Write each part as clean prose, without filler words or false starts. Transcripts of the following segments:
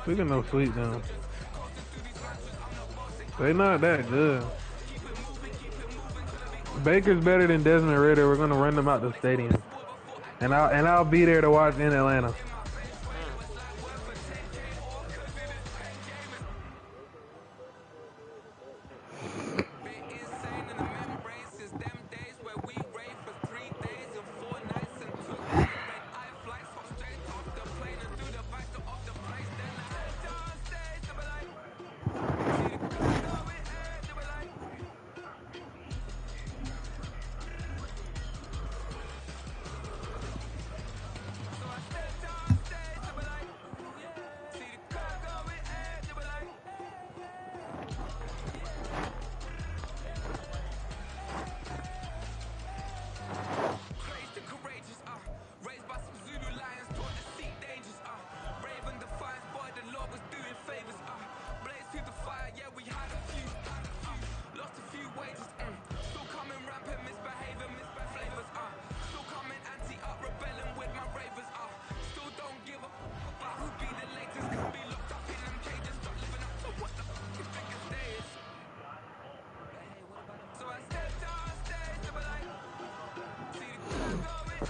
We can no sweep them. They not that good. Baker's better than Desmond Ridder. We're gonna run them out the stadium, and I'll be there to watch in Atlanta.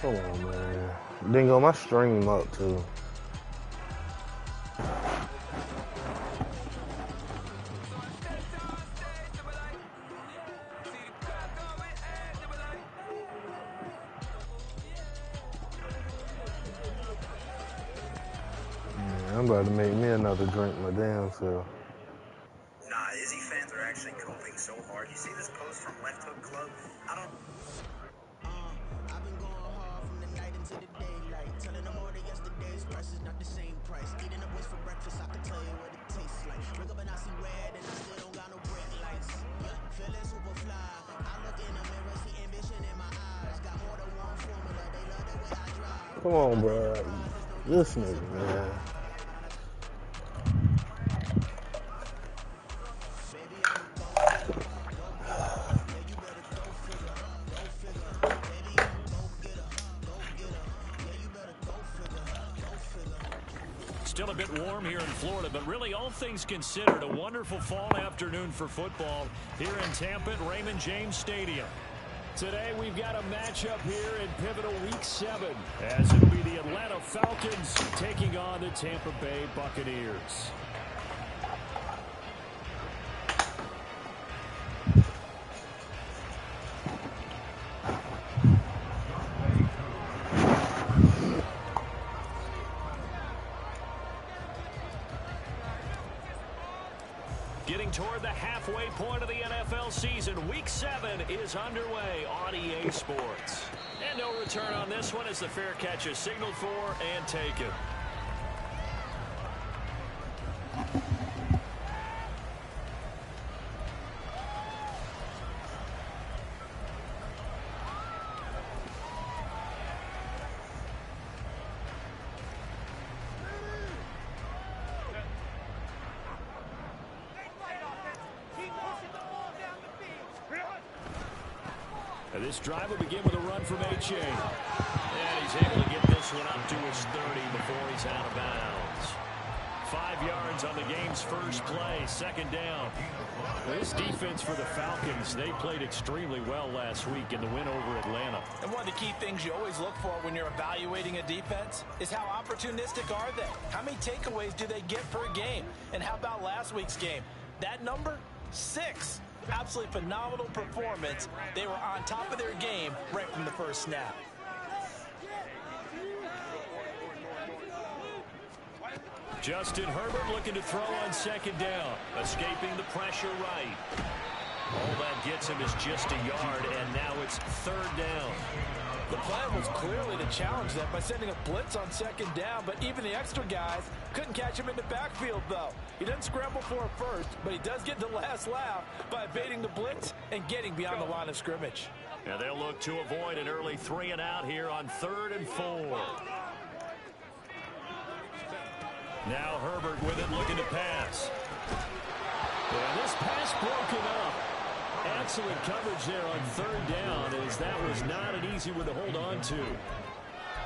Come on, man. Dingo, my stream up too. Yeah, I'm about to make me another drink my damn self. Nah, Izzy fans are actually coping so hard. You see this post from Left Hook Club? I don't... I've been going hard from the night into the daylight. Telling them all that yesterday's price is not the same price. Eating up waste for breakfast, I can tell you what it tastes like. Wake up and I see red and I still don't got no brake lights. Yeah, feeling super fly. I look in the mirror, see ambition in my eyes. Got more than one formula, they love the way I drive. Come on, bro. This nigga, man. Still a bit warm here in Florida, but really all things considered, a wonderful fall afternoon for football here in Tampa at Raymond James Stadium. Today we've got a matchup here in pivotal Week 7, as it'll be the Atlanta Falcons taking on the Tampa Bay Buccaneers. Getting toward the halfway point of the NFL season, Week 7 is underway on EA Sports. And no return on this one as the fair catch is signaled for and taken. This drive will begin with a run from H.A. And he's able to get this one up to his 30 before he's out of bounds. 5 yards on the game's first play, second down. This defense for the Falcons, they played extremely well last week in the win over Atlanta. And one of the key things you always look for when you're evaluating a defense is how opportunistic are they? How many takeaways do they get per game? And how about last week's game? That number? 6. Absolutely phenomenal performance. They were on top of their game right from the first snap. Justin Herbert looking to throw on second down, escaping the pressure right. All that gets him is just a yard, and now it's third down. The plan was clearly to challenge that by sending a blitz on second down, but even the extra guys couldn't catch him in the backfield, though. He doesn't scramble for a first, but he does get the last laugh by evading the blitz and getting beyond the line of scrimmage. And they'll look to avoid an early 3 and out here on 3rd and 4. Now Herbert with it, looking to pass. And this pass broken up. Excellent coverage there on 3rd down, as that was not an easy one to hold on to.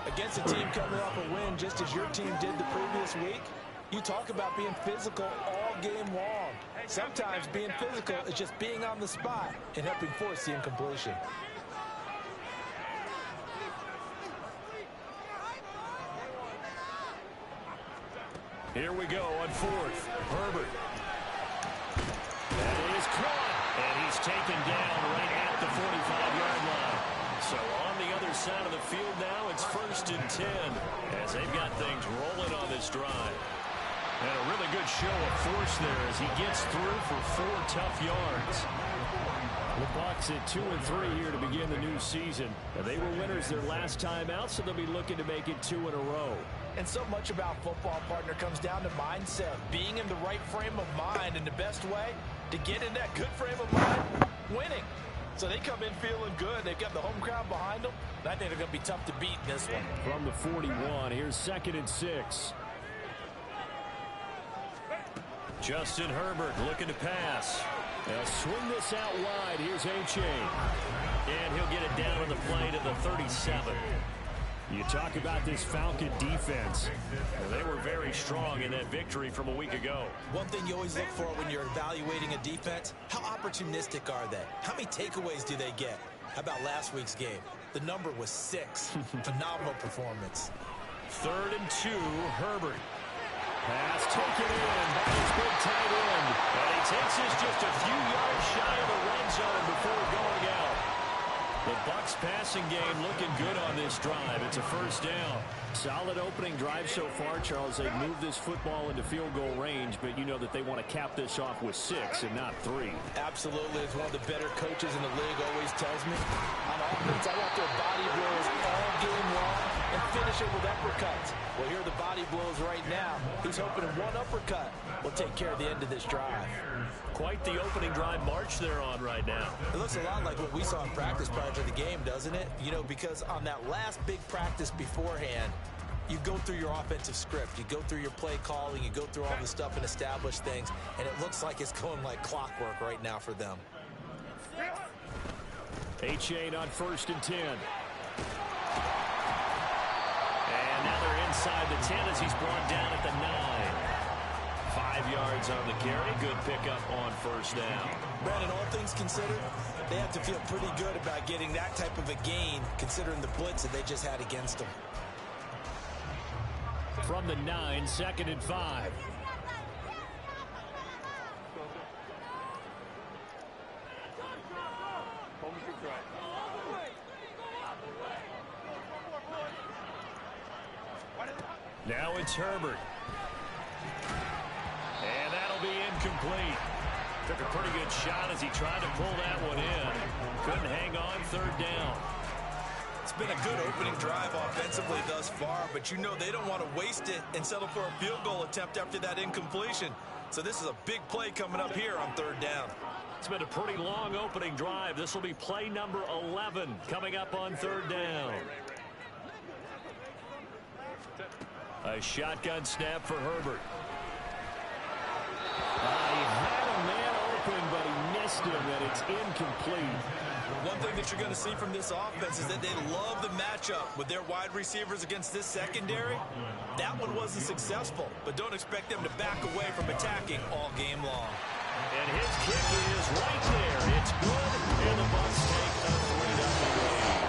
Against a team coming off a win just as your team did the previous week, You talk about being physical all game long. Sometimes being physical is just being on the spot and helping force the incompletion. Here we go on fourth. Herbert. That is caught. And he's taken down right at the 45-yard line. So on the other side of the field now, it's 1st and 10 as they've got things rolling on this drive. And a really good show of force there as he gets through for 4 tough yards. The Bucs at 2-3 here to begin the new season. Now, they were winners their last time out, so they'll be looking to make it 2 in a row. And so much about football, partner, comes down to mindset. Being in the right frame of mind, and the best way to get in that good frame of mind, winning. So they come in feeling good. They've got the home crowd behind them. I think they're going to be tough to beat in this one. From the 41, here's 2nd and 6. Justin Herbert looking to pass. They'll swing this out wide. Here's H.A. And he'll get it down on the play to the 37. You talk about this Falcon defense. Well, they were very strong in that victory from a week ago. One thing you always look for when you're evaluating a defense, how opportunistic are they? How many takeaways do they get? How about last week's game? The number was 6. Phenomenal performance. 3rd and 2, Herbert. Pass taken in by his big tight end. And he takes this just a few yards shy of the red zone before going out. The Bucs passing game looking good on this drive. It's a 1st down. Solid opening drive so far, Charles. They've moved this football into field goal range, but you know that they want to cap this off with 6 and not 3. Absolutely. As one of the better coaches in the league always tells me, on offense, I want their body blows all game long and finish it with uppercuts. Well, here are the body blows right now. He's hoping one uppercut will take care of the end of this drive. Quite the opening drive march they're on right now. It looks a lot like what we saw in practice prior to the game, doesn't it? You know, because on that last big practice beforehand, you go through your offensive script, you go through your play calling, you go through all the stuff and establish things, and it looks like it's going like clockwork right now for them. H.A. on 1st and 10. And now they're inside the 10 as he's brought down at the 9. 5 yards on the carry. Good pickup on 1st down. Brandon, all things considered, they have to feel pretty good about getting that type of a gain, considering the blitz that they just had against them. From the 9, 2nd and 5. Now it's Herbert. And that'll be incomplete. Took a pretty good shot as he tried to pull that one in. Couldn't hang on, 3rd down. It's been a good opening drive offensively thus far, but you know they don't want to waste it and settle for a field goal attempt after that incompletion. So this is a big play coming up here on 3rd down. It's been a pretty long opening drive. This will be play number 11 coming up on 3rd down. A shotgun snap for Herbert. He had a man open, but he missed him, and it's incomplete. One thing that you're going to see from this offense is that they love the matchup with their wide receivers against this secondary. That one wasn't successful, but don't expect them to back away from attacking all game long. And his kick is right there. It's good, and the Bucs take a 3-0 lead.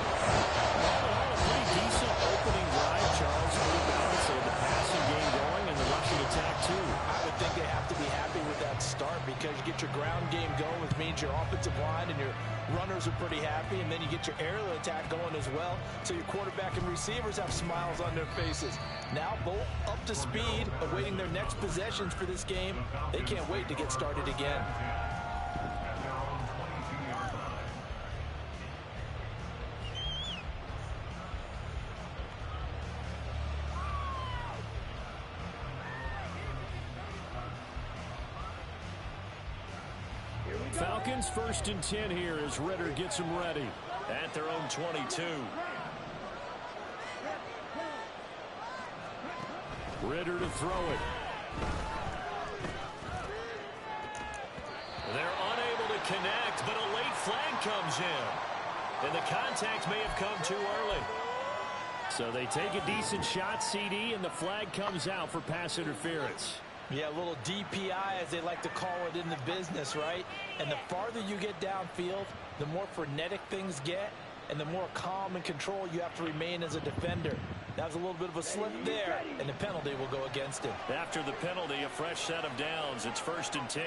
A pretty decent opening drive, Charles. Pretty balanced. They had the passing game going and the rushing attack, too. I would think they have to be happy with that start because you get your ground game going, which means your offensive line and your runners are pretty happy, and then you get your aerial attack going as well, so your quarterback and receivers have smiles on their faces. Now both up to speed, awaiting their next possessions for this game. They can't wait to get started again. Falcons 1st and 10 here as Ritter gets them ready at their own 22. Ritter to throw it. They're unable to connect, but a late flag comes in. And the contact may have come too early. So they take a decent shot, CD, and the flag comes out for pass interference. Yeah, a little DPI, as they like to call it in the business, right? And the farther you get downfield, the more frenetic things get, and the more calm and control you have to remain as a defender. That was a little bit of a slip there, and the penalty will go against him. After the penalty, a fresh set of downs. It's 1st and 10.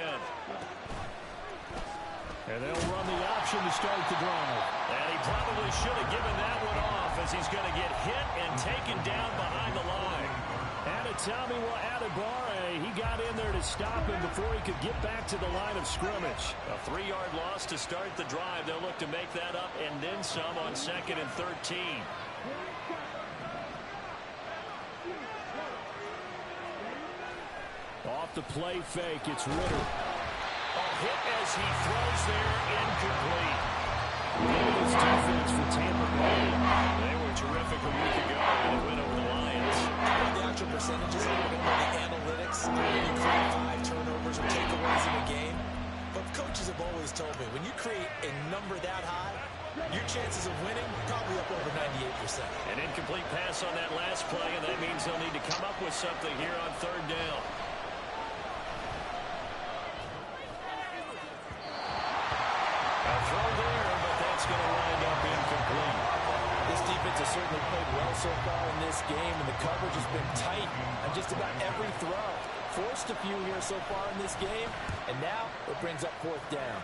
And they'll run the option to start the drive. And he probably should have given that one off, as he's going to get hit and taken down behind the line. And Tommy Adebawore, he got in there to stop him before he could get back to the line of scrimmage. A 3-yard loss to start the drive. They'll look to make that up and then some on 2nd and 13. Off the play fake, it's Ritter. A hit as he throws there, incomplete. This defense for Tampa Bay. They were terrific a week ago in a win over the Lions. The actual percentages, a little bit more the analytics. You create 5 turnovers or takeaways in a game. But coaches have always told me, when you create a number that high, your chances of winning probably up over 98%. An incomplete pass on that last play, and that means they'll need to come up with something here on 3rd down. A throw there, but that's going to wind up incomplete. This defense has certainly played well so far in this game, and the coverage has been tight on just about every throw. Forced a few here so far in this game, and now it brings up 4th down.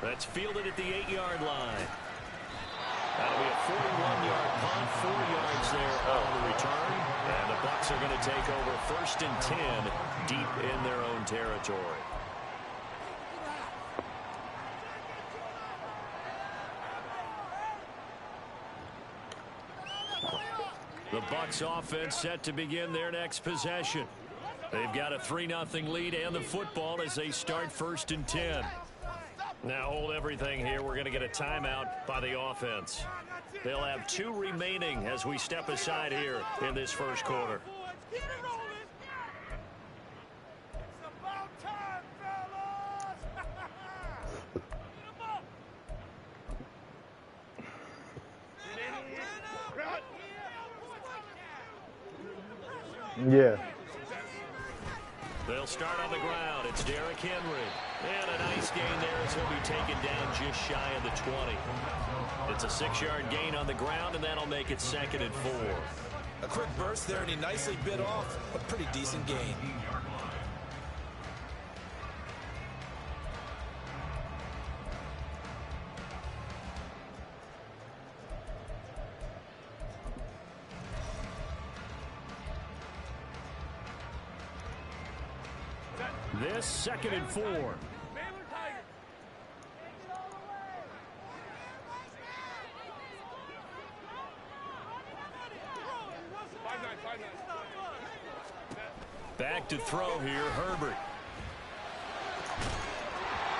That's fielded at the 8-yard line. That'll be a 41-yard punt, 4 yards there on the return. And the Bucs are going to take over 1st and 10 deep in their own territory. The Bucs offense set to begin their next possession. They've got a 3-0 lead and the football as they start 1st and 10. Now hold everything here. We're going to get a timeout by the offense. They'll have 2 remaining as we step aside here in this 1st quarter. Yeah. They'll start on the ground. It's Derrick Henry. And a nice gain there as he'll be taken down just shy of the 20. It's a 6-yard gain on the ground, and that'll make it 2nd and 4. A quick burst there, and he nicely bit off a pretty decent gain. This 2nd and 4. Back to throw here, Herbert.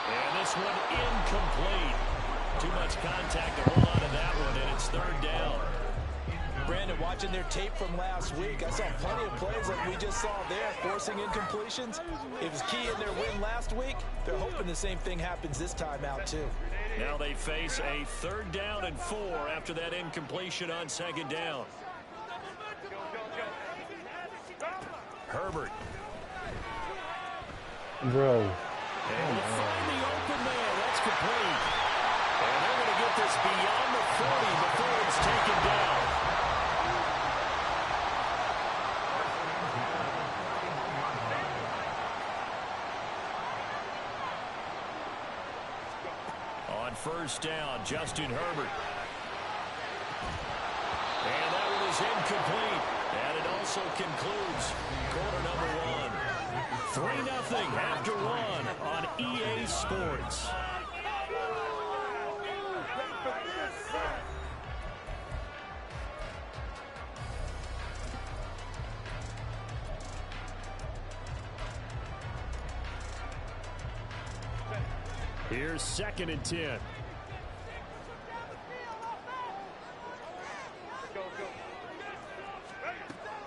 And this one incomplete. Too much contact to hold on to that one, and it's 3rd down. Brandon, watching their tape from last week, I saw plenty of plays like we just saw there, forcing incompletions. It was key in their win last week. They're hoping the same thing happens this time out, too. Now they face a 3rd down and 4 after that incompletion on 2nd down. Herbert. Bro. And we'll find the open man. That's complete. And they're going to get this beyond the 40 before it's taken down. On 1st down, Justin Herbert. And that one is incomplete. And it also concludes quarter number 1. 3-0 after 1 on EA Sports. Here's 2nd and 10.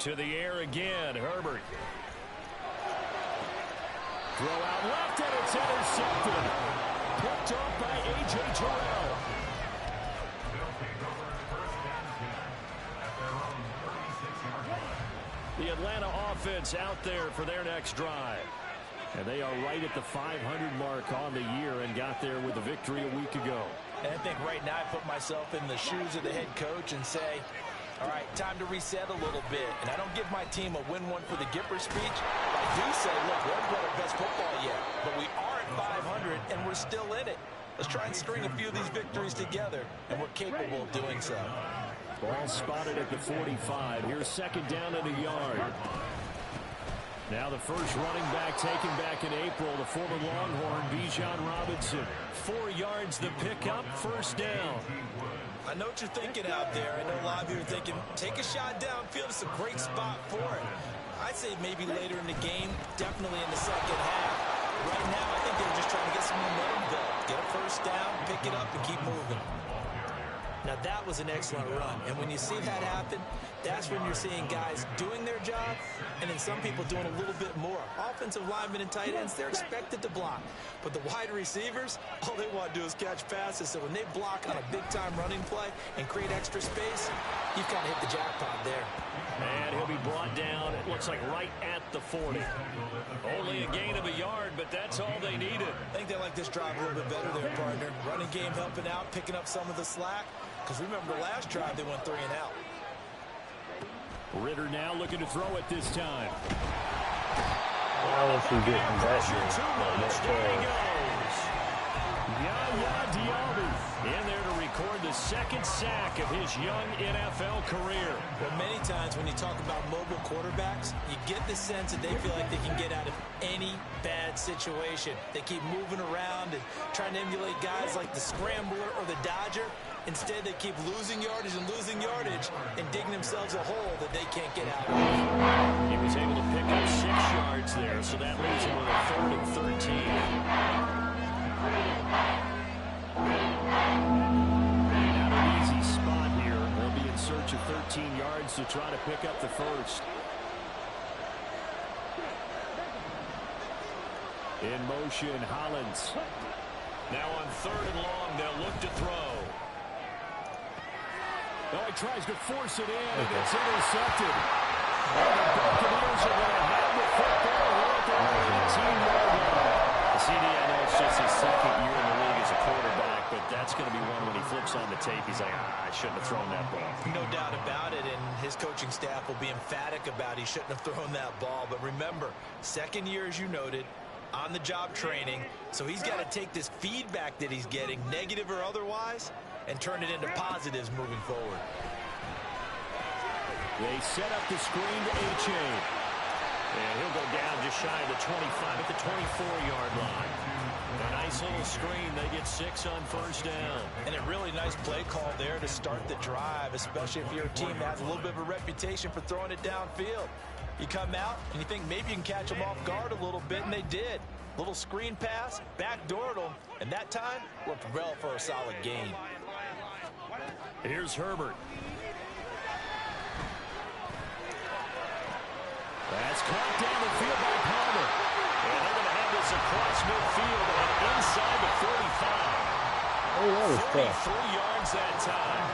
To the air again, Herbert. Throw out left, and it's intercepted. Picked off by A.J. Terrell. Atlanta offense out there for their next drive. And they are right at the 500 mark on the year and got there with a victory a week ago. And I think right now I put myself in the shoes of the head coach and say, all right, time to reset a little bit. And I don't give my team a win one for the Gipper speech. I do say, look, we haven't played our best football yet, but we are at 500 and we're still in it. Let's try and string a few of these victories together, and we're capable of doing so. Ball spotted at the 45. Here's second down and a yard. Now the first running back taken back in April, the former Longhorn, Bijan Robinson. 4 yards the pickup, first down. I know what you're thinking out there. I know a lot of you are thinking, take a shot downfield. It's a great spot for it. I'd say maybe later in the game, definitely in the second half. Right now, I think they're just trying to get some momentum built. Get a first down, pick it up, and keep moving. Now, that was an excellent run. And when you see that happen, that's when you're seeing guys doing their job and then some people doing a little bit more. Offensive linemen and tight ends, they're expected to block. But the wide receivers, all they want to do is catch passes. So when they block on a big-time running play and create extra space, you've kind of hit the jackpot there. And he'll be brought down, it looks like right at the 40. Only a gain of a yard, but that's all they needed. I think they like this drive a little bit better there, partner. Running game helping out, picking up some of the slack. Because remember, the last drive, they went 3 and out. Ritter now looking to throw it this time. I was getting that There he goes. Yaya Diaby in there to record the second sack of his young NFL career. Well, many times when you talk about mobile quarterbacks, you get the sense that they feel like they can get out of any bad situation. They keep moving around and trying to emulate guys like the Scrambler or the Dodger. Instead, they keep losing yardage and digging themselves a hole that they can't get out of. He was able to pick up 6 yards there, so that leaves him with a 3rd and 13. Not an easy spot here. They'll be in search of 13 yards to try to pick up the first. In motion, Hollins. Now on 3rd and long, they'll look to throw. Oh, he tries to force it in, and it's intercepted. The Buccaneers are going to have the football here at their 18-yard line. CD, I know it's just his 2nd year in the league as a quarterback, but that's going to be one when he flips on the tape. He's like, I shouldn't have thrown that ball. No doubt about it, and his coaching staff will be emphatic about he shouldn't have thrown that ball. But remember, 2nd year, as you noted, on-the-job training, so he's got to take this feedback that he's getting, negative or otherwise, and turn it into positives moving forward. They set up the screen to H.A. And he'll go down just shy of the 25 at the 24-yard line. A nice little screen. They get 6 on first down. And a really nice play call there to start the drive, especially if your team has a little bit of a reputation for throwing it downfield. You come out and you think maybe you can catch them off guard a little bit, and they did. Little screen pass, backdoored them, and that time worked well for a solid gain. Here's Herbert. That's caught down the field by Palmer. And they're going to have this across midfield and inside the 45. Oh, that was tough. 43 yards that time.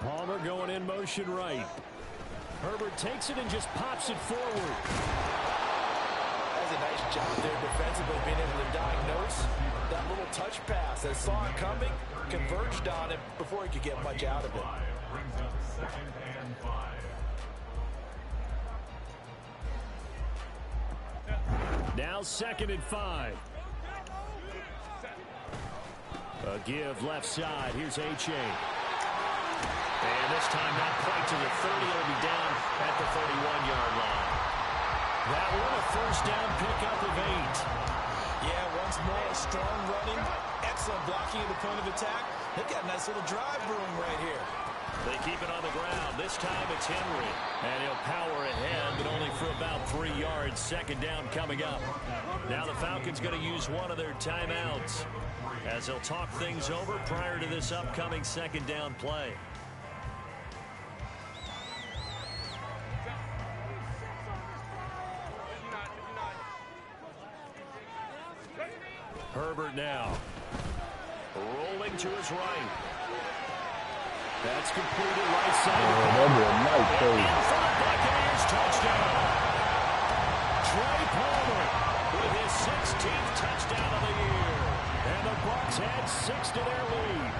Palmer going in motion right. Herbert takes it and just pops it forward. That's a nice job there defensively, being able to diagnose that little touch pass. They saw it coming, converged on it before he could get much out of it. Now 2nd and 5. A give left side. Here's H.A. And this time not quite to the 30. It'll be down at the 31-yard line. That one a first down pickup of 8. Yeah, once more, strong running, excellent blocking at the point of attack. They've got a nice little drive brewing right here. They keep it on the ground. This time it's Henry. And he'll power ahead, but only for about 3 yards. 2nd down coming up. Now the Falcons going to use one of their timeouts as they'll talk things over prior to this upcoming 2nd down play. Herbert now. Rolling to his right. That's completed right side. That'd be a nice play. And for the Buccaneers, touchdown. Trey Palmer with his 16th touchdown of the year. And the Bucs add 6 to their lead.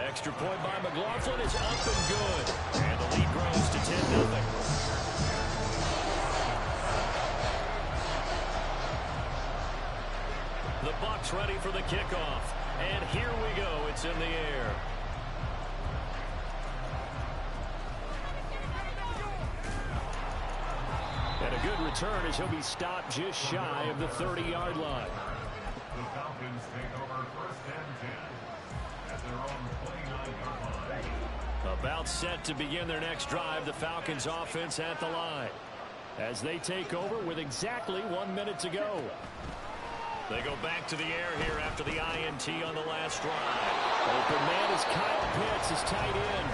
Extra point by McLaughlin is up and good. And the lead grows to 10-0. The Bucs ready for the kickoff. And here we go. It's in the air. And a good return as he'll be stopped just shy of the 30-yard line. The Falcons take over 1st and 10 at their own 29-yard line. About set to begin their next drive. The Falcons offense at the line as they take over with exactly 1 minute to go. They go back to the air here after the INT on the last drive. Open man is Kyle Pitts, his tight end.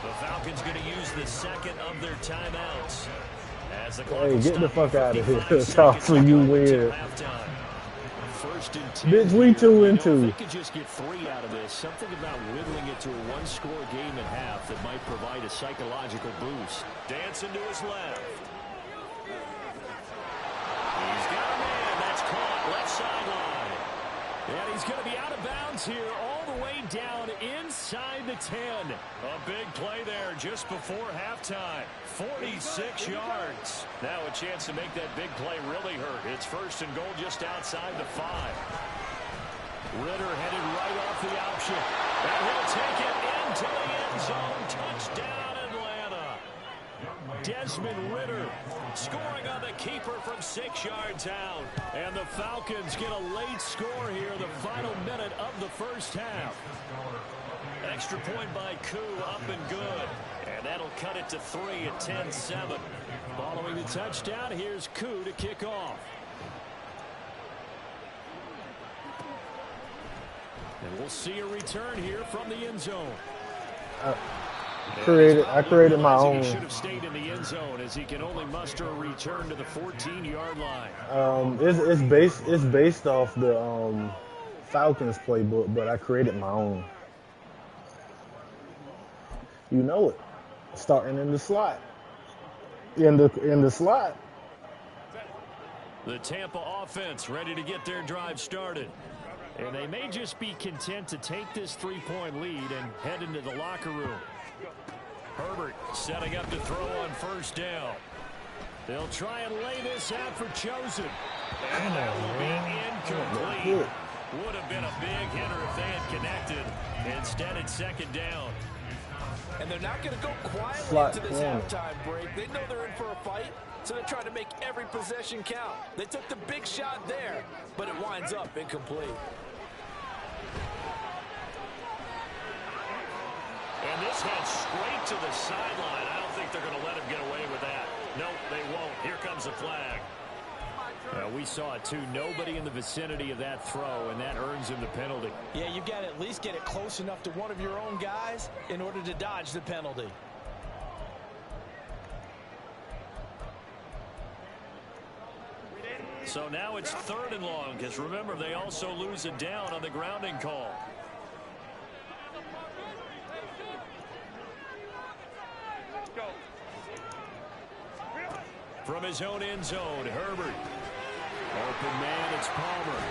The Falcons going to use the second of their timeouts. As the Hey, get the fuck out of here. Talk for you weird. First and 10. Bitch, we 2 and 2. They could just get 3 out of this. Something about whittling it to a one-score game at half that might provide a psychological boost. Dancing to his left. He's got a man. That's caught left sideline. And he's going to be out of bounds here all the way down inside the 10. A big play there just before halftime. 46 yards. Now a chance to make that big play really hurt. It's 1st and goal just outside the 5. Ritter headed right off the option. And he'll take it into the end zone. Touchdown, Atlanta. Desmond Ritter scoring on the keeper from 6 yards out. And the Falcons get a late score here in the final minute of the first half. Extra point by Koo, up and good. And that'll cut it to 3 at 10-7. Following the touchdown, here's Koo to kick off. And we'll see a return here from the end zone. I created my own. He should have stayed in the end zone as he can only muster a return to the 14-yard line. It's based off the Falcons playbook, but I created my own. You know it. Starting in the slot. In the slot. The Tampa offense ready to get their drive started. And they may just be content to take this 3-point lead and head into the locker room. Herbert setting up to throw on 1st down. They'll try and lay this out for Chosen. And that will be incomplete. Would have been a big hitter if they had connected. Instead, it's 2nd down. And they're not going to go quietly Slot into this corner. halftime break. They know they're in for a fight, so they're trying to make every possession count. They took the big shot there, but it winds up incomplete. And this heads straight to the sideline. I don't think they're going to let him get away with that. Nope, they won't. Here comes a flag. We saw it too. Nobody in the vicinity of that throw, and that earns him the penalty. Yeah, you've got to at least get it close enough to one of your own guys in order to dodge the penalty. So now it's 3rd and long, because remember, they also lose it down on the grounding call. From his own end zone, Herbert. Open man, it's Palmer.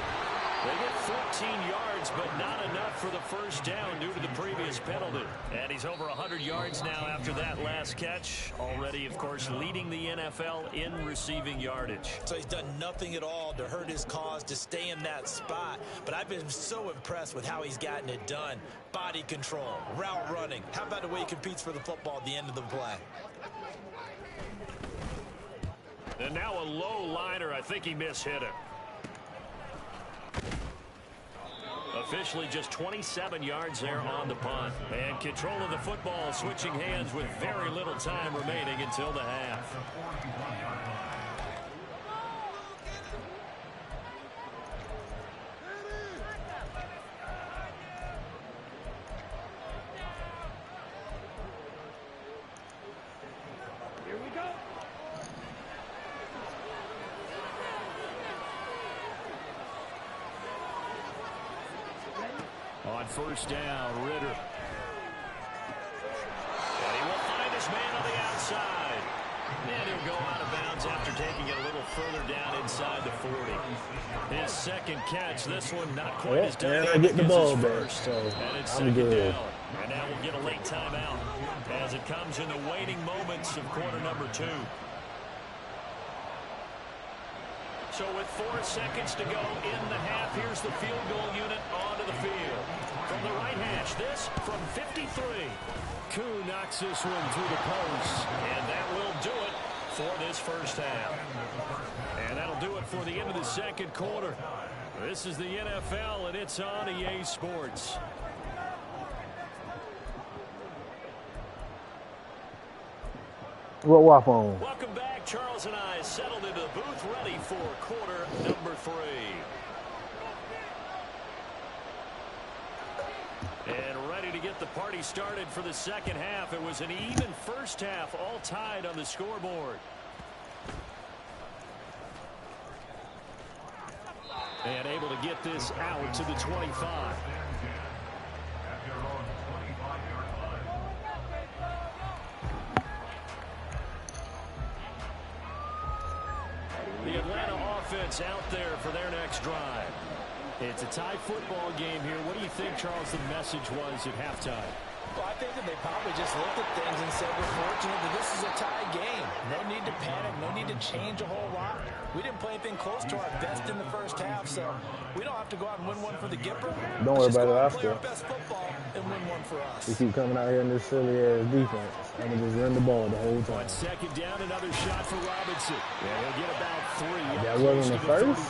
They get 14 yards, but not enough for the 1st down due to the previous penalty. And he's over 100 yards now after that last catch. Already, of course, leading the NFL in receiving yardage. So he's done nothing at all to hurt his cause, to stay in that spot. But I've been so impressed with how he's gotten it done. Body control, route running. How about the way he competes for the football at the end of the play? And now a low liner. I think he mishit it. Officially just 27 yards there on the punt. And control of the football switching hands with very little time remaining until the half. On first down, Ritter. And he will find his man on the outside. And he'll go out of bounds after taking it a little further down inside the 40. His second catch, this one not quite as dynamic and I get the as ball his back, first. so And it's I'm second good. down. And now we'll get a late timeout as it comes in the waning moments of quarter number 2. So with 4 seconds to go in the half, here's the field goal unit onto the field. From the right hash, this from 53. Koo knocks this one through the post, and that will do it for this first half. And that'll do it for the end of the second quarter. This is the NFL, and it's on EA Sports. What WAP on? Welcome back. Charles and I settled into the booth, ready for quarter number 3. And ready to get the party started for the second half. It was an even first half, all tied on the scoreboard. And able to get this out to the 25. The Atlanta offense out there for their next drive. It's a tie football game here. What do you think, Charles, the message was at halftime? Well, I think that they probably just looked at things and said, we're fortunate that this is a tie game. No need to panic. No need to change a whole lot. We didn't play anything close to our best in the first half, so we don't have to go out and win one for the Gipper. Don't worry about it after. Play our best football and win one for us. We keep coming out here in this silly-ass defense. I'm going to just run the ball the whole time. On second down, another shot for Robinson. Yeah, he'll get about 3. That wasn't the first?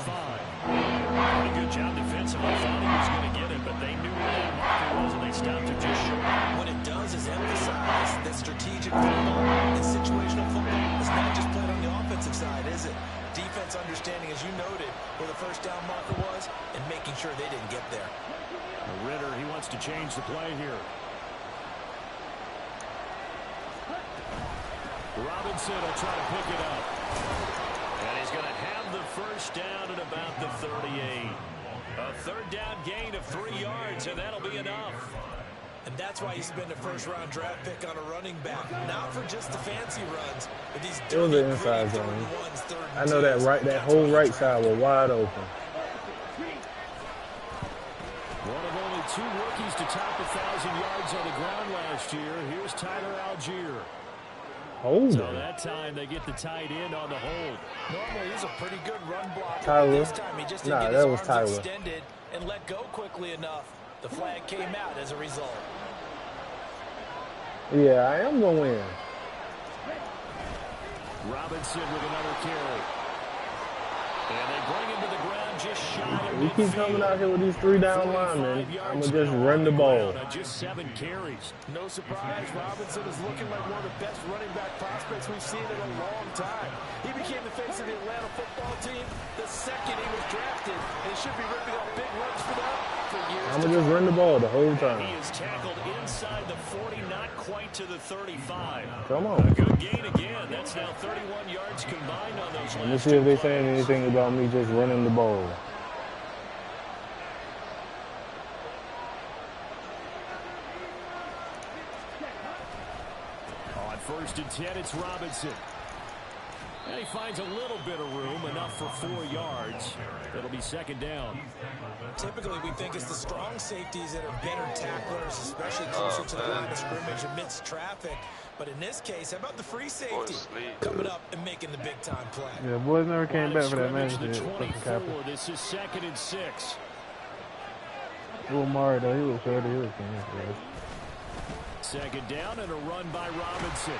Pretty good job defensively. Thought he was going to get it, but they knew where that marker was, and they stopped him just short. What it does is emphasize that strategic football and situational football is not just played on the offensive side, is it? Defense understanding, as you noted, where the first down marker was and making sure they didn't get there. Ritter, he wants to change the play here. Robinson will try to pick it up. And he's going to have the first down at about the 38. A third down gain of 3 yards, and that'll be enough. And that's why you spend a first-round draft pick on a running back. Not for just the fancy runs, but these It was an inside zone. I know that whole right side was wide open. One of only 2 rookies to top 1,000 yards on the ground last year. Here's Tyler Algier. Hold So on. that time they get the tight end on the hold. Normally, he's a pretty good run blocker. Tyler? This time he just didn't get Nah, his that was arms Tyler. extended and let go quickly enough. The flag came out as a result. Yeah, I am going to win. Robinson with another carry. And they bring him to the ground just shy of We keep coming out here with these 3-down linemen. I'm going to just run the ball. Just 7 carries. No surprise, Robinson is looking like one of the best running back prospects we've seen in a long time. He became the face of the Atlanta football team the second he was drafted, and he should be ripping up big runs for them for years. I'm going to just run the ball the whole He time. is tackled inside the 40, not quite to the 35. Come A on. good gain again. That's now 31 yards combined on those Let me last see 2 if they're plays. saying anything about me just running the ball. On first and 10, it's Robinson. And he finds a little bit of room, enough for 4 yards. It'll be second down. Typically, we think it's the strong safeties that are better tacklers, especially closer to the line of scrimmage amidst traffic. But in this case, how about the free safety coming up and making the big-time play? Yeah, boys never came Line of back for that match. scrimmage, the Fucking 24. Kappa. This is second and 6. Well, Mari, though, he was shorty. He was finished, Second down and a run by Robinson.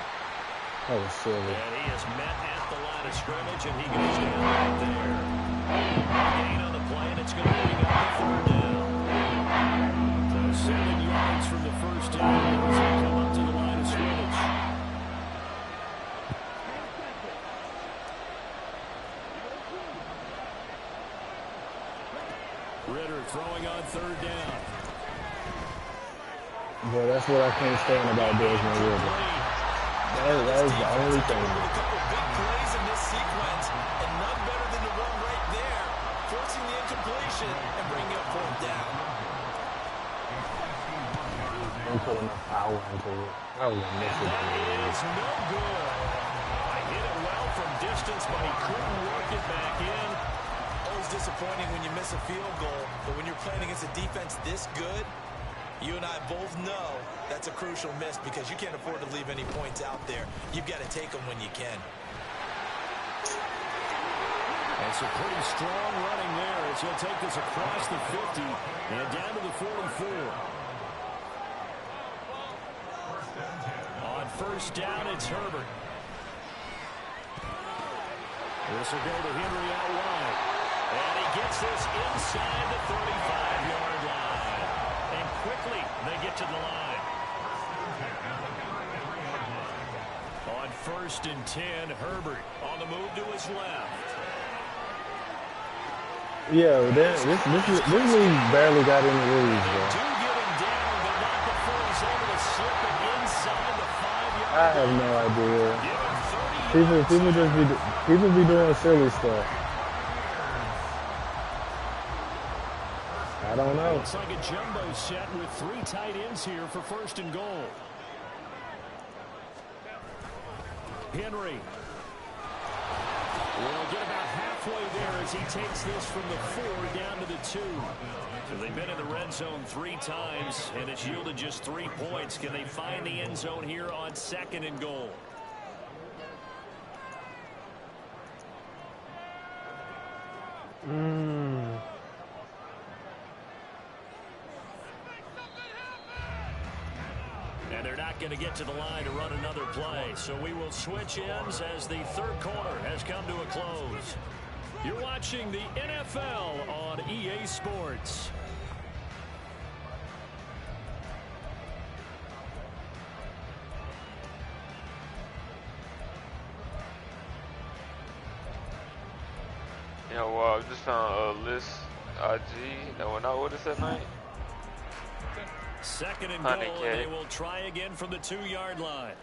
That was silly. And he is met at the line of scrimmage, and he goes down right there. Gain on the play, and it's going to bring up the 3rd down. So 7 yards from the first down as they come up to the line of scrimmage. Ritter throwing on 3rd down. But that's what I can't stand about Desmond Ritter. That is the only thing. A couple big plays in this sequence, and none better than the one right there, forcing the incompletion and bringing up 4th down. Didn't put enough power into it. I was gonna miss it. That is no good. I hit it well from distance, but he couldn't work it back in. Always disappointing when you miss a field goal, but when you're playing against a defense this good, you and I both know that's a crucial miss because you can't afford to leave any points out there. You've got to take them when you can. And some pretty strong running there as he'll take this across the 50 and down to the 44. On first down, it's Herbert. This will go to Henry out wide. And he gets this inside the 35-yard line. And quickly they get to the line. On first and 10, Herbert on the move to his left. Yeah, this league barely got any rules, bro. I have no idea. People be doing silly stuff. I don't know. It's like a jumbo set with 3 tight ends here for first and goal. Henry will get about halfway there as he takes this from the 4 down to the 2. So they've been in the red zone 3 times, and it's yielded just 3 points. Can they find the end zone here on second and goal? And they're not going to get to the line to run another play. So we will switch ends as the third quarter has come to a close. You're watching the NFL on EA Sports. Yo, just on list IG that went out with us that night. Second and goal, and they will try again from the 2-yard line.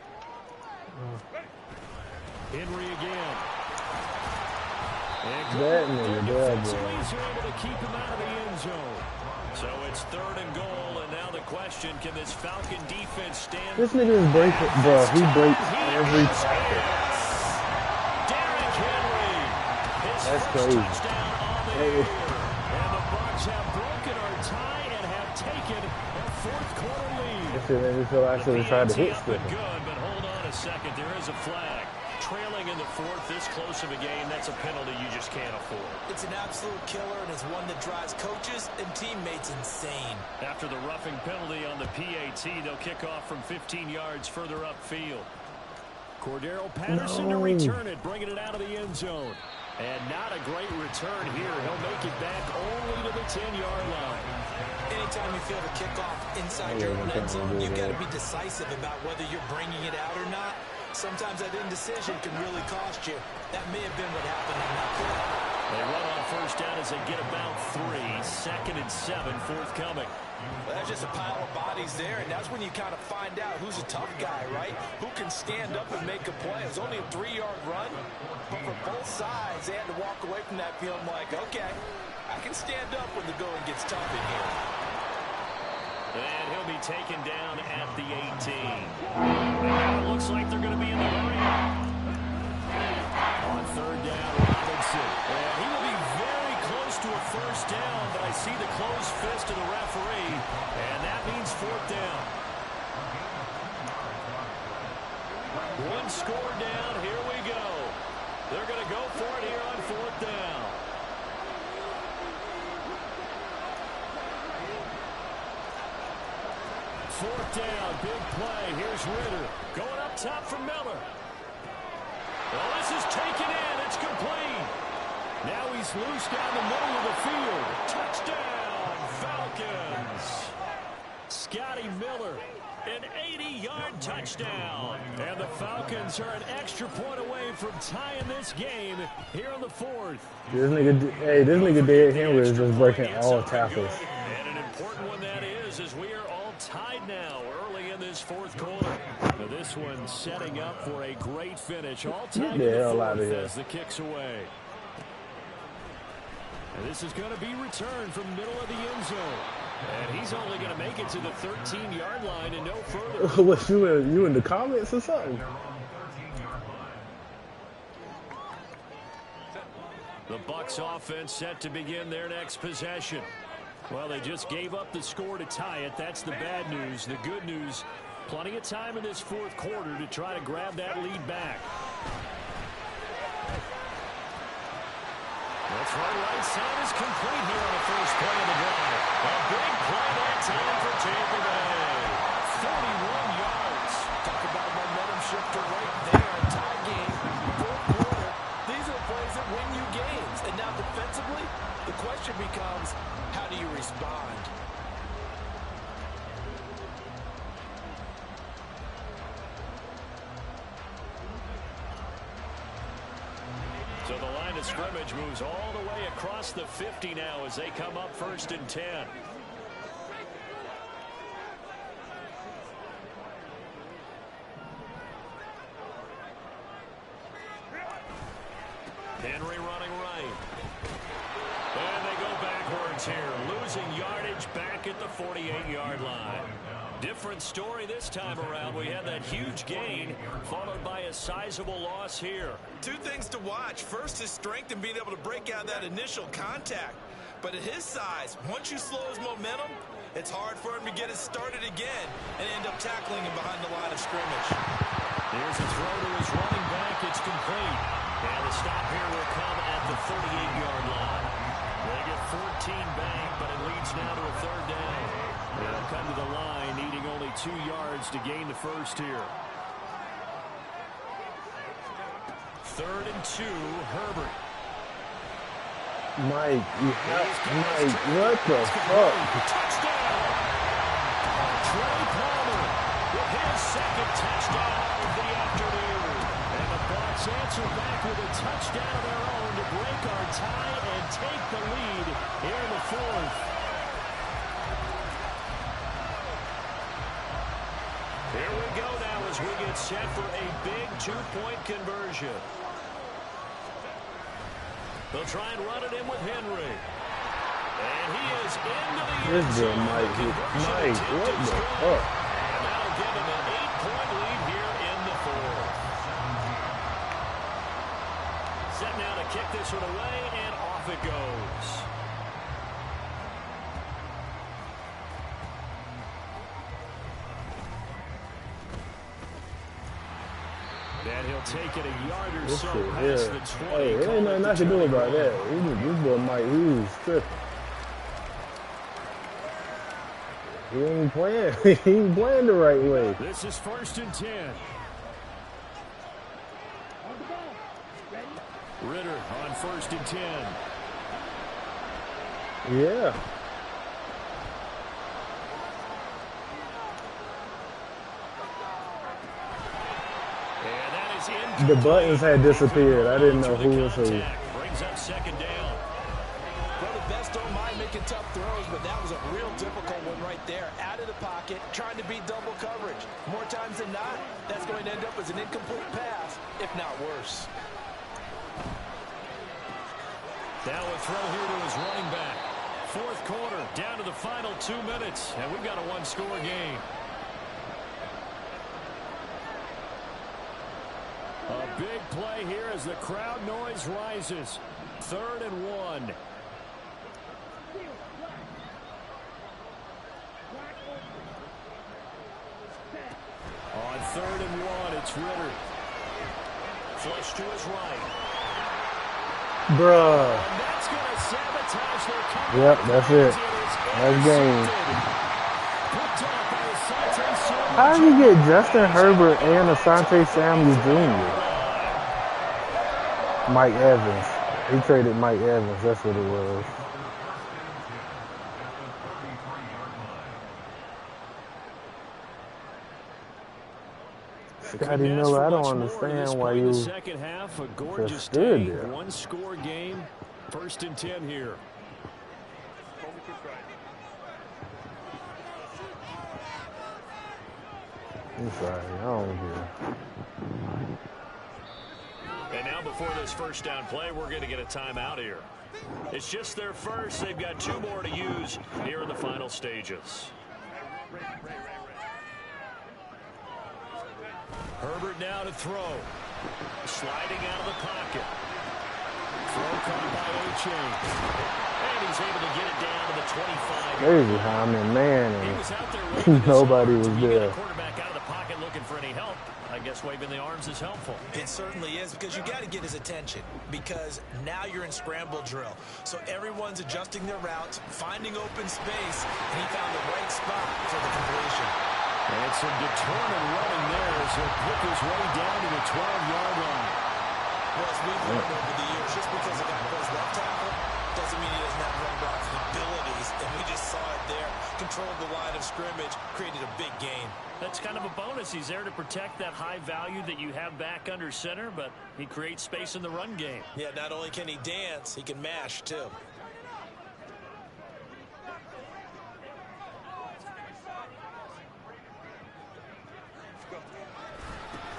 Henry again. And defensively, are able to keep him out of the end zone. So it's third and goal, and now the question, can this Falcon defense stand? This nigga is breaking, bro. He breaks every tackle. Derrick Henry. That's crazy. Touchdown on the year. And the Bucs have broken our tie and have taken a fourth-quarter lead. This shit made me feel like I should have tried to hit Skipper. Good, but hold on a second. There is a flag. Trailing in the 4th, this close of a game, that's a penalty you just can't afford. It's an absolute killer, and it's one that drives coaches and teammates insane. After the roughing penalty on the PAT, they'll kick off from 15 yards further upfield. Cordero Patterson to return it, bringing it out of the end zone. And not a great return here. He'll make it back only to the 10-yard line. Anytime you feel the kickoff inside your own end zone, you've got to be decisive about whether you're bringing it out or not. Sometimes that indecision can really cost you. That may have been what happened on that play. They run on first down as they get about 3. Second and 7 forthcoming. Well, that's just a pile of bodies there, and that's when you kind of find out who's a tough guy, right? Who can stand up and make a play. It was only a 3-yard run, but for both sides, they had to walk away from that field like, okay, I can stand up when the going gets tough in here. And he'll be taken down at the 18. And now it looks like they're going to be in the hurry. On third down, Robinson. And he will be very close to a first down, but I see the closed fist of the referee, and that means 4th down. 1 score down. Here we go. They're going to go for it here on 4th down. Fourth down, big play. Here's Ritter. Going up top for Miller. Well, this is taken in. It's complete. Now he's loose down the middle of the field. Touchdown, Falcons. Scotty Miller, an 80-yard touchdown. And the Falcons are an extra point away from tying this game here in the 4th. This nigga Derrick Henry is just breaking all tackles. And an important one that is, as we are all tied now early in this 4th quarter. Now this one setting up for a great finish. All tied in the 4th as the kick's away. And this is going to be returned from the middle of the end zone. And he's only going to make it to the 13-yard line and no further. What, you in the comments or something? The Bucs offense set to begin their next possession. Well, they just gave up the score to tie it. That's the bad news. The good news, plenty of time in this fourth quarter to try to grab that lead back. That's right side is complete here on the first play of the drive. A big play that time for Tampa Bay. 41 yards. Talk about a momentum shifter right there. Tie game, fourth quarter. These are plays that win you games. And now defensively, the question becomes, how do you respond? So the line of scrimmage moves all the way across the 50 now as they come up 1st and 10. Henry running right. And they go backwards here, losing yardage back at the 48-yard line. Different story this time around. We had that huge gain followed by a sizable loss here. Two things to watch. First, his strength and being able to break out that initial contact. But at his size, once you slow his momentum, it's hard for him to get it started again and end up tackling him behind the line of scrimmage. Here's a throw to his running back. It's complete. And the stop here will come at the 38-yard line. They get 14 back, but it leads now to a 3rd down. They'll come to the line, needing only 2 yards to gain the first here. 3rd and 2, Herbert. Mike, what the fuck? Touchdown! Trey Palmer with his 2nd touchdown of the afternoon. And the Bucs answer back with a touchdown of their own to break our tie and take the lead here in the 4th. Here we go now as we get set for a big 2-point conversion. They'll try and run it in with Henry. And he is into the end zone. Mike, what the fuck? And that'll give him an 8-point lead here in the 4th. Set now to kick this one away, and off it goes. And he'll take it a yard or so past the 20. Hey, there ain't nothing I can do about that. This boy Mike, he's tripping. He ain't playing. He ain't playing the right way. This is 1st and 10. Ritter on 1st and 10. Yeah. The buttons had disappeared. I didn't know who was who. Brings up 2nd down. Well, the best don't mind making tough throws, but that was a real difficult one right there. Out of the pocket, trying to beat double coverage. More times than not, that's going to end up as an incomplete pass, if not worse. Now a throw here to his running back. 4th quarter, down to the final 2 minutes, and we've got a 1-score game. A big play here as the crowd noise rises. 3rd and 1. On 3rd and 1, it's Ritter. Flush to his right. Bruh. And that's going to sabotage their comeback. Yep, that's it. That's game. How did you get Justin Herbert and Asante Samuel Jr.? Mike Evans. He traded Mike Evans. That's what it was. Scotty Miller, I don't understand why you just stood there. 1-score game. 1st and 10 here. I'm sorry, I don't care. And now before this 1st down play, we're going to get a timeout here. It's just their first. They've got 2 more to use lose here in the final stages. Herbert now to throw. Sliding out of the pocket. Throw caught by O'Chain. And he's able to get it down to the 25. Crazy how I'm in man He and was out there waving his nobody arms. was When you get there. a quarterback out of the pocket looking for any help, I guess waving the arms is helpful. It certainly is, because you got to get his attention, because now you're in scramble drill. So everyone's adjusting their routes, finding open space, and he found the right spot for the completion. And some determined running there as he'll pick his way down to the 12-yard line. Well, as we've learned over the years, just because a guy plays left tackle doesn't mean he doesn't have run blocking abilities, and we just saw it there. Controlled the line of scrimmage, created a big gain. That's kind of a bonus. He's there to protect that high value that you have back under center, but he creates space in the run game. Yeah, not only can he dance, he can mash, too.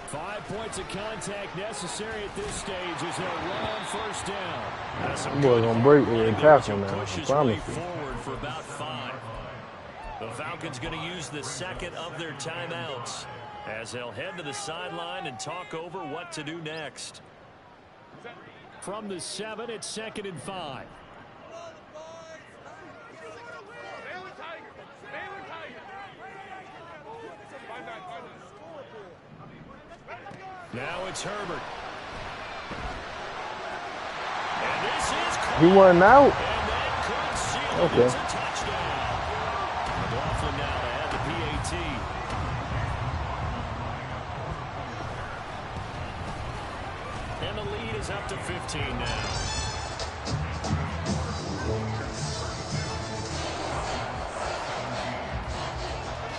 Five points of contact necessary at this stage as they'll run on first down. That's some Boy, good gonna break every running tackle to now, push I his promise way you. forward for about 5. The Falcons going to use the second of their timeouts as they'll head to the sideline and talk over what to do next. From the 7, it's 2nd and 5. Now it's Herbert. And this is caught. He wasn't out. And that could seal it. Okay. It's a touchdown. McLaughlin now to add the PAT. And the lead is up to 15 now.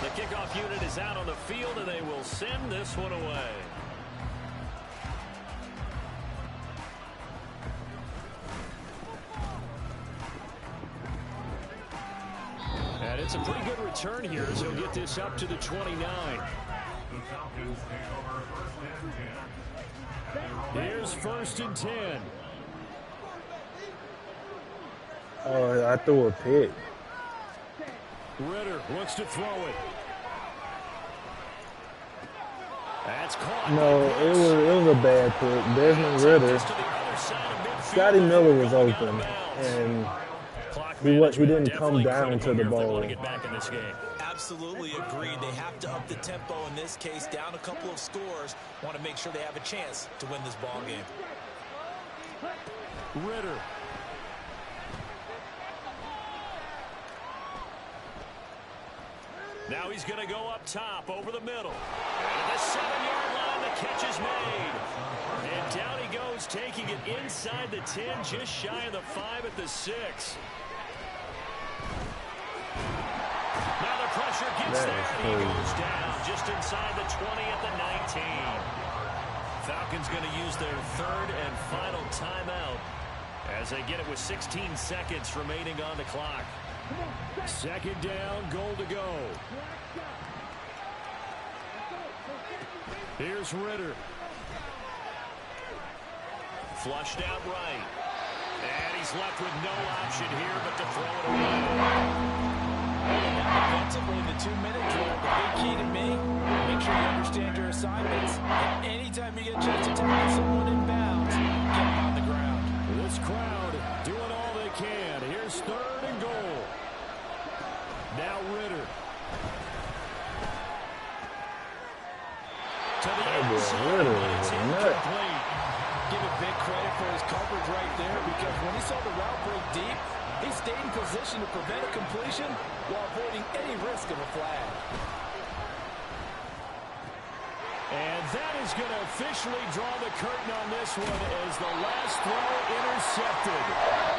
The kickoff unit is out on the field, and they will send this one away. And it's a pretty good return here as he'll get this up to the 29. The Falcons take over first and 10. Here's 1st and 10. Oh, I threw a pick. Ritter looks to throw it. That's caught. No, it was a bad pick. Desmond Ritter. Scotty Miller was open, and he didn't come down to the ball. Absolutely agreed. They have to up the tempo in this case, down a couple of scores. Want to make sure they have a chance to win this ball game. Ritter. Now he's going to go up top over the middle. And at the 7-yard line, the catch is made. And down he goes, taking it inside the 10, just shy of the 5 at the 6. Now the pressure gets there, and he goes down just inside the 20 at the 19. Falcons going to use their 3rd and final timeout as they get it with 16 seconds remaining on the clock. 2nd down, goal to go. Here's Ritter. Flushed out right. And he's left with no option here but to throw it away. Defensively in the 2-minute drill, the big key to me, make sure you understand your assignments. And anytime you get a chance to tackle someone in bounds, get them on the ground. This crowd doing all they can. Here's 3rd and goal. Now Ritter. To the inside. It's incomplete. Give it big credit for his coverage right there, because when he saw the route break deep, he stayed in position to prevent a completion while avoiding any risk of a flag. And that is going to officially draw the curtain on this one as the last throw intercepted.